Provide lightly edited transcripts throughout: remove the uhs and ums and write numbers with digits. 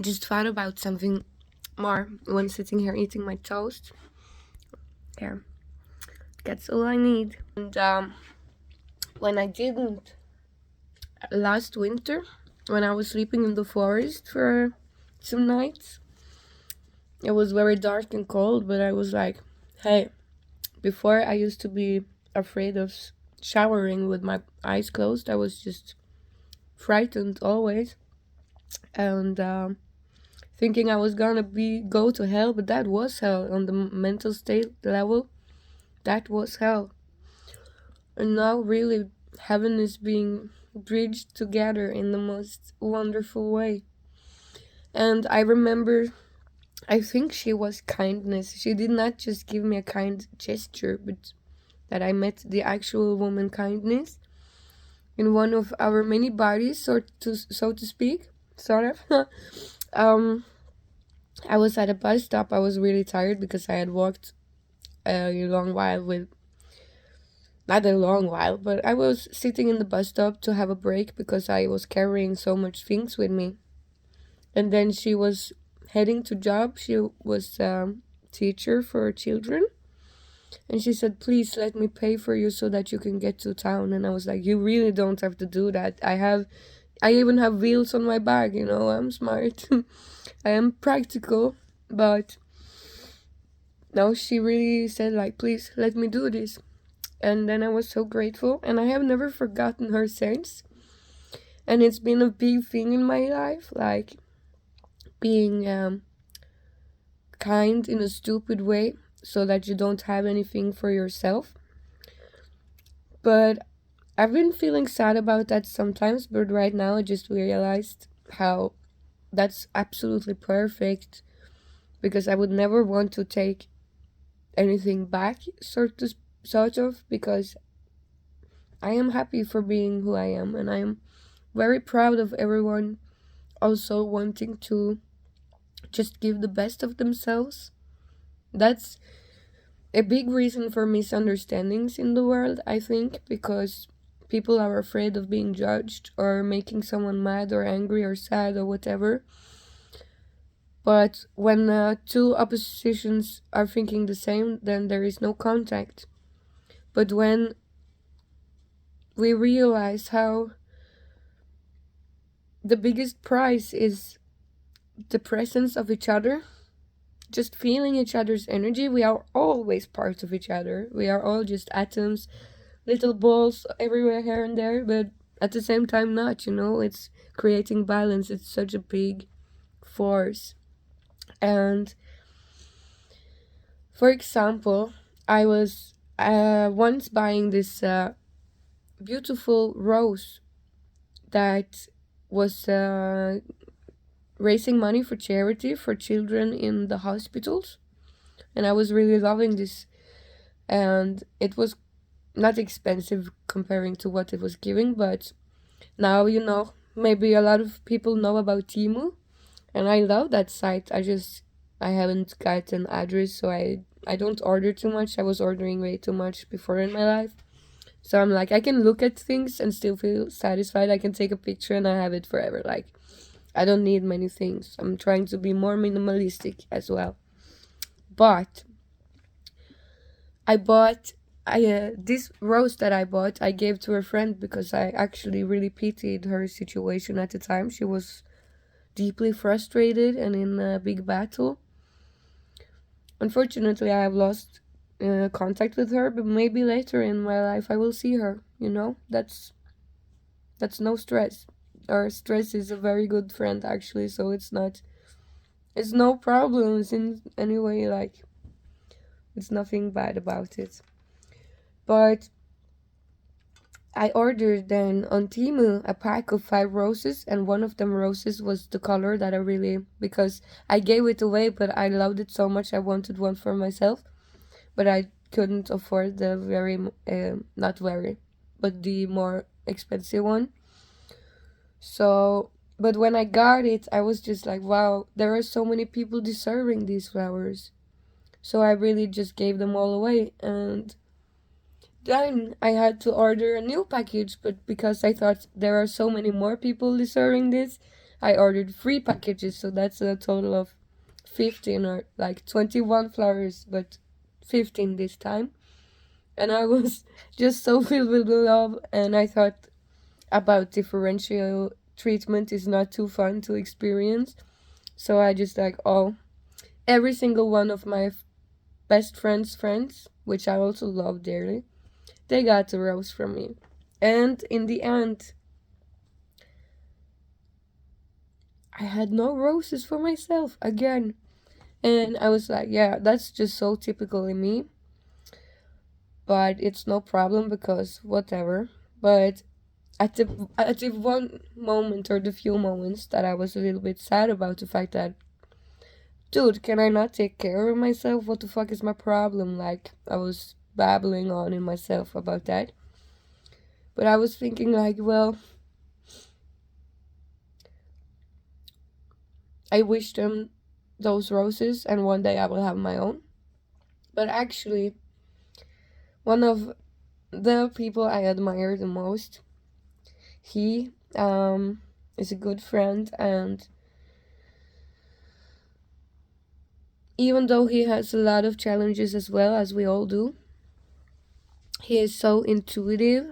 just thought about something more when sitting here eating my toast. Yeah, that's all I need. And when I didn't last winter, when I was sleeping in the forest for some nights, it was very dark and cold, but I was like, hey, before I used to be afraid of showering with my eyes closed. I was just frightened always. And thinking I was gonna be go to hell, but that was hell on the mental state level. That was hell, and now really heaven is being bridged together in the most wonderful way. And I remember, I think she was kindness. She did not just give me a kind gesture, but that I met the actual woman kindness in one of our many bodies, so to speak, sort of. um, I was at a bus stop. I was really tired because I had walked a long while with, not a long while, but I was sitting in the bus stop to have a break because I was carrying so much things with me. And then she was heading to job. She was teacher for children, and she said, "Please let me pay for you so that you can get to town." And I was like, "You really don't have to do that. I even have wheels on my bag. You know, I'm smart. I am practical." But no, she really said like, "Please let me do this." And then I was so grateful, and I have never forgotten her since. And it's been a big thing in my life, like being kind in a stupid way so that you don't have anything for yourself. But I've been feeling sad about that sometimes, but right now I just realized how that's absolutely perfect, because I would never want to take anything back, sort of, because I am happy for being who I am, and I am very proud of everyone also wanting to just give the best of themselves. That's a big reason for misunderstandings in the world, I think, because people are afraid of being judged or making someone mad or angry or sad or whatever. But when two oppositions are thinking the same, then there is no contact. But when we realize how the biggest prize is the presence of each other, just feeling each other's energy, we are always part of each other. We are all just atoms, little balls everywhere here and there, but at the same time not, it's creating balance. It's such a big force. And for example, I was once buying this beautiful rose that was raising money for charity for children in the hospitals, and I was really loving this. And it was not expensive comparing to what it was giving, but now, maybe a lot of people know about Timu, and I love that site. I haven't got an address, so I don't order too much. I was ordering way too much before in my life. So I'm like, I can look at things and still feel satisfied. I can take a picture and I have it forever. Like, I don't need many things. I'm trying to be more minimalistic as well. But I bought this rose that I bought, I gave to a friend because I actually really pitied her situation at the time. She was deeply frustrated and in a big battle. Unfortunately, I have lost contact with her, but maybe later in my life I will see her. That's no stress. Or stress is a very good friend actually, so it's no problems in any way. Like, it's nothing bad about it. But I ordered then on Temu a pack of 5 roses, and one of them roses was the color that I really, because I gave it away, but I loved it so much I wanted one for myself, but I couldn't afford the very, not very, but the more expensive one. So, but when I got it, I was just like, wow, there are so many people deserving these flowers. So I really just gave them all away, and then I had to order a new package, but because I thought there are so many more people deserving this, I ordered 3 packages, so that's a total of 15 or like 21 flowers, but 15 this time. And I was just so filled with love, and I thought about differential treatment is not too fun to experience. So I just like, oh, every single one of my best friends, which I also love dearly, they got a rose from me. And in the end, I had no roses for myself again. And I was like, yeah, that's just so typical in me. But it's no problem because whatever. But at the one moment or the few moments that I was a little bit sad about the fact that, dude, can I not take care of myself? What the fuck is my problem? Like, I was babbling on in myself about that. But I was thinking like, well, I wish them those roses and one day I will have my own. But actually, one of the people I admire the most, he is a good friend, and even though he has a lot of challenges as well, as we all do, he is so intuitive.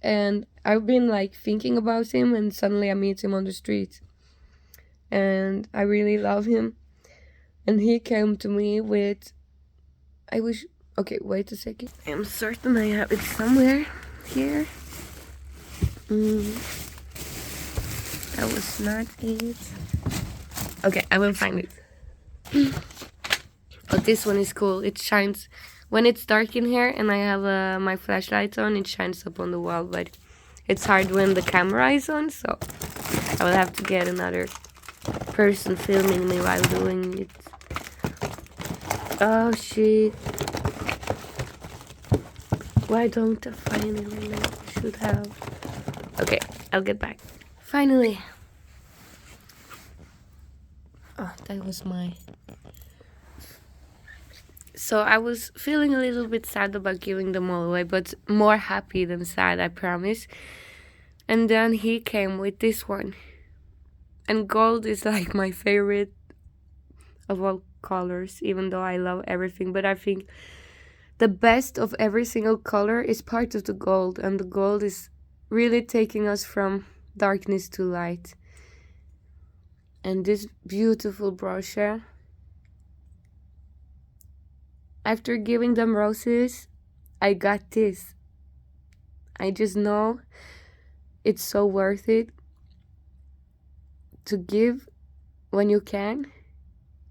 And I've been like thinking about him, and suddenly I meet him on the street, and I really love him. And he came to me with, I wish, okay, wait a second, I'm certain I have it somewhere here. That was not it. Okay, I will find it. But this one is cool. It shines when it's dark in here and I have my flashlight on. It shines up on the wall, but it's hard when the camera is on, so I will have to get another person filming me while doing it. Oh shit. Why don't I find it when I should have? Okay, I'll get back. Finally. Oh, that was my... So I was feeling a little bit sad about giving them all away, but more happy than sad, I promise. And then he came with this one. And gold is like my favorite of all colors, even though I love everything. But I think the best of every single color is part of the gold. And the gold is really taking us from darkness to light. And this beautiful brochure. After giving them roses, I got this. I just know it's so worth it to give when you can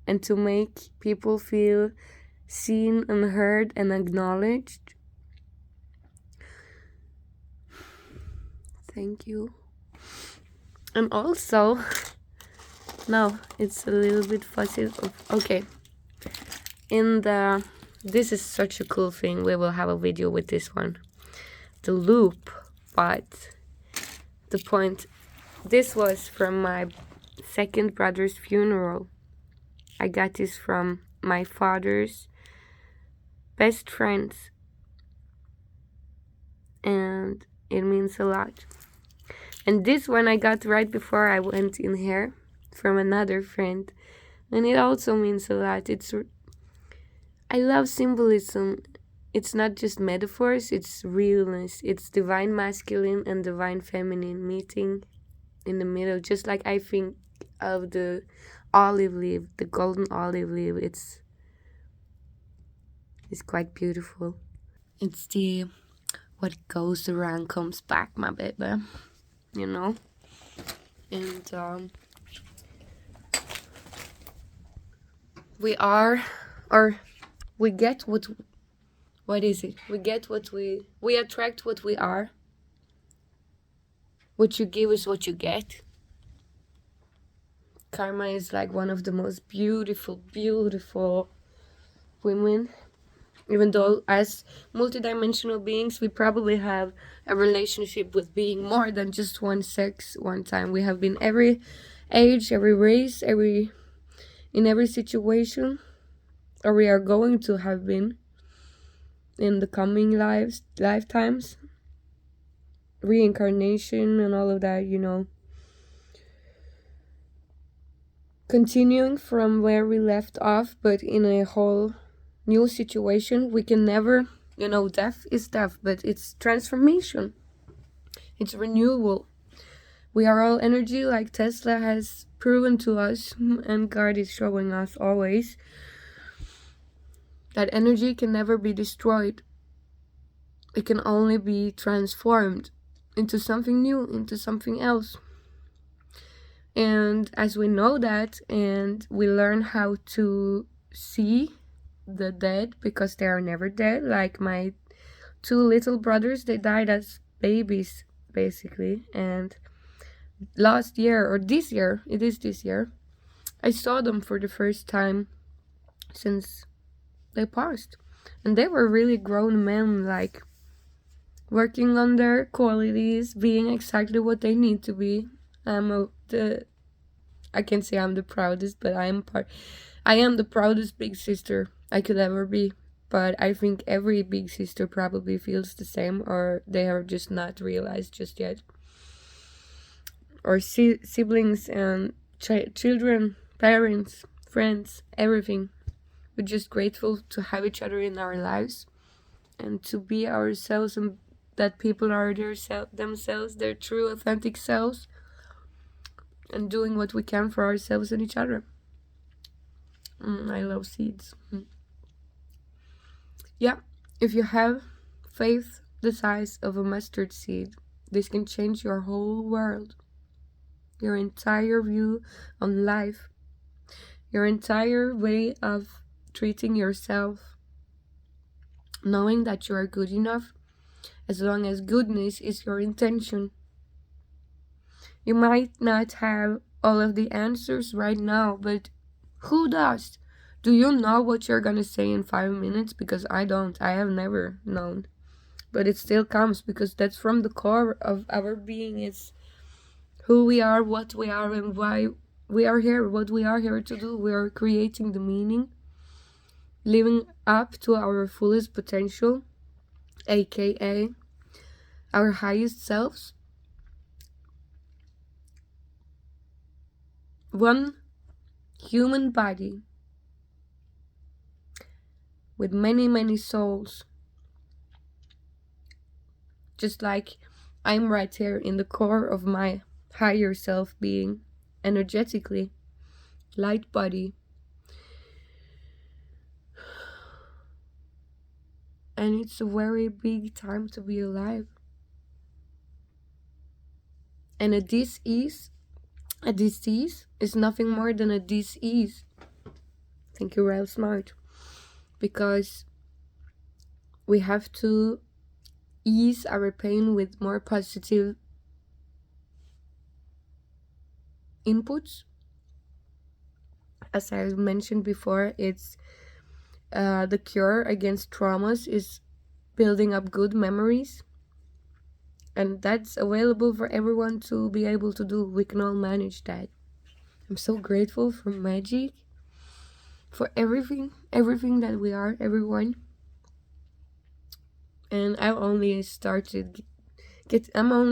and to make people feel seen and heard and acknowledged. Thank you. And also, no, it's a little bit fuzzy. Okay. This is such a cool thing. We will have a video with this one. The loop, but the point, this was from my second brother's funeral. I got this from my father's best friends, and it means a lot. And this one I got right before I went in here from another friend, and it also means a lot. I love symbolism. It's not just metaphors, it's realness. It's divine masculine and divine feminine meeting in the middle. Just like I think of the olive leaf, the golden olive leaf. It's quite beautiful. It's the what goes around comes back, my baby. You know? And we are, or we get what is it? We get what we attract what we are. What you give is what you get. Karma is like one of the most beautiful women. Even though as multidimensional beings, we probably have a relationship with being more than just one sex one time. We have been every age, every race, in every situation, or we are going to have been in the coming lifetimes, reincarnation and all of that, you know. continuing from where we left off, but in a whole new situation. We can never, death is death, but it's transformation, it's renewal. We are all energy, like Tesla has proven to us, and God is showing us always that energy can never be destroyed. It can only be transformed into something new, into something else. And as we know that, and we learn how to see the dead, because they are never dead, like my two little brothers, they died as babies, basically. And last year, or this year, it is this year, I saw them for the first time since they passed. And they were really grown men, like working on their qualities, being exactly what they need to be. I can say I'm the proudest, but I am the proudest big sister I could ever be. But I think every big sister probably feels the same, or they are just not realized just yet. Or siblings and children, parents, friends, everything. We're just grateful to have each other in our lives and to be ourselves, and that people are themselves, their true authentic selves, and doing what we can for ourselves and each other. I love seeds. Yeah, if you have faith the size of a mustard seed, this can change your whole world, your entire view on life, your entire way of treating yourself, knowing that you are good enough as long as goodness is your intention. You might not have all of the answers right now, but who does? Do you know what you're gonna say in 5 minutes? Because I don't. I have never known. But it still comes, because that's from the core of our being. It's who we are, what we are, and why we are here, what we are here to do. We are creating the meaning, living up to our fullest potential, aka our highest selves. One human body with many, many souls. Just like I'm right here in the core of my higher self being, energetically, light body. And it's a very big time to be alive. And a disease is nothing more than a disease. Thank you, real smart. Because we have to ease our pain with more positive inputs. As I mentioned before, it's the cure against traumas is building up good memories. And that's available for everyone to be able to do. We can all manage that. I'm so grateful for magic, for everything that we are, everyone. And I'm only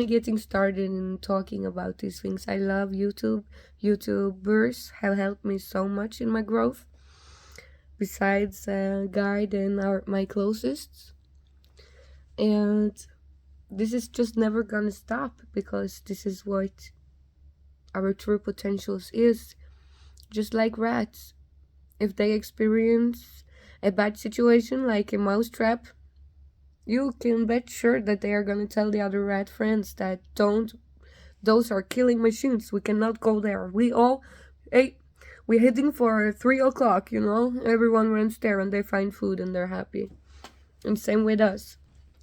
getting started in talking about these things. I love YouTube. YouTubers have helped me so much in my growth. Besides Guide and my closest. And this is just never gonna stop, because this is what our true potentials is. Just like rats, if they experience a bad situation like a mousetrap, you can bet sure that they are gonna tell the other rat friends that those are killing machines, we cannot go there. We're heading for 3 o'clock, everyone runs there and they find food and they're happy. And same with us,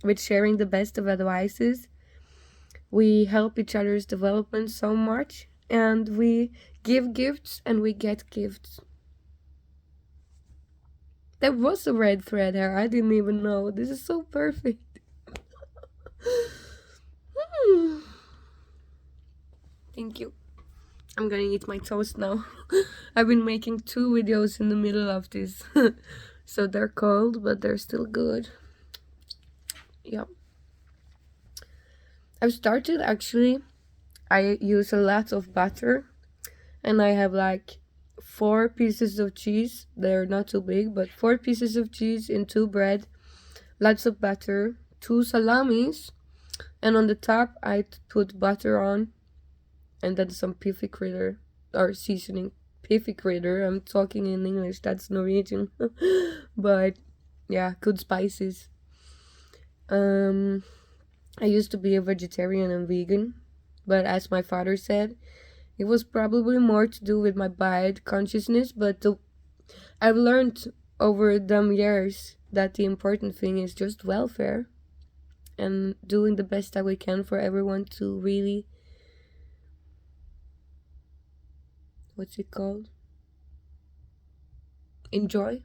with sharing the best of advices. We help each other's development so much, and we give gifts and we get gifts. There was a red thread here, I didn't even know. This is so perfect. Thank you. I'm gonna eat my toast now. I've been making 2 videos in the middle of this. So they're cold, but they're still good. Yep. I've started, actually, I use a lot of butter, and I have like four pieces of cheese. They're not too big, but four pieces of cheese in two bread, lots of butter, two salamis, and on the top I put butter on, and then some piffy critter or seasoning. Piffy critter. I'm talking in English. That's Norwegian, but yeah, good spices. Um, I used to be a vegetarian and vegan, but as my father said, it was probably more to do with my bad consciousness. I've learned over them years that the important thing is just welfare and doing the best that we can for everyone to really, what's it called? Enjoy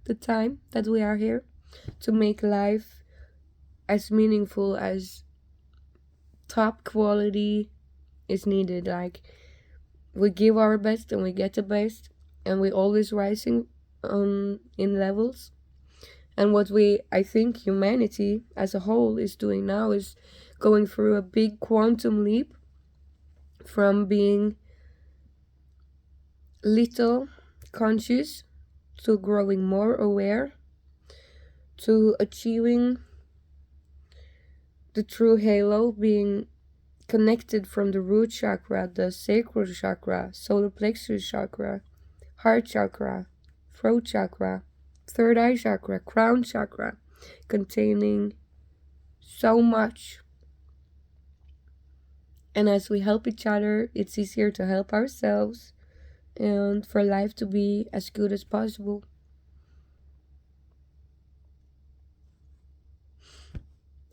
the time that we are here, to make life as meaningful as top quality is needed. Like, we give our best and we get the best, and we always rising in levels. And what I think humanity as a whole is doing now is going through a big quantum leap from being little conscious to growing more aware to achieving the true halo, being connected from the root chakra, the sacral chakra, solar plexus chakra, heart chakra, throat chakra, third eye chakra, crown chakra, containing so much. And as we help each other, it's easier to help ourselves and for life to be as good as possible.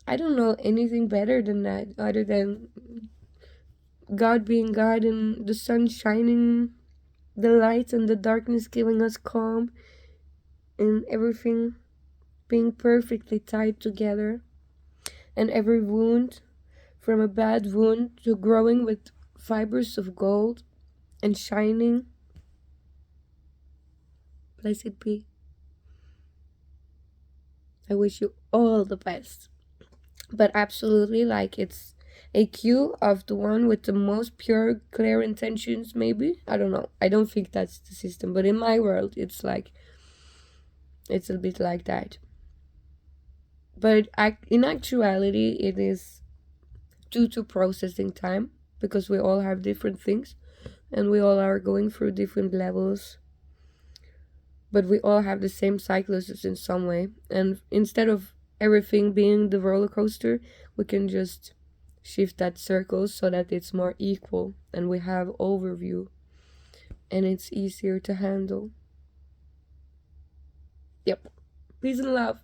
I don't know anything better than that, other than God being God and the sun shining, the light and the darkness giving us calm, and everything being perfectly tied together. And every wound, from a bad wound to growing with fibers of gold and shining. Blessed be. I wish you all the best. But absolutely, like, it's a cue of the one with the most pure, clear intentions, maybe. I don't know. I don't think that's the system. But in my world, it's like, it's a bit like that. But in actuality, it is due to processing time, because we all have different things and we all are going through different levels, but we all have the same cycles in some way. And instead of everything being the roller coaster, we can just shift that circle so that it's more equal and we have overview and it's easier to handle. Yep. Peace and love.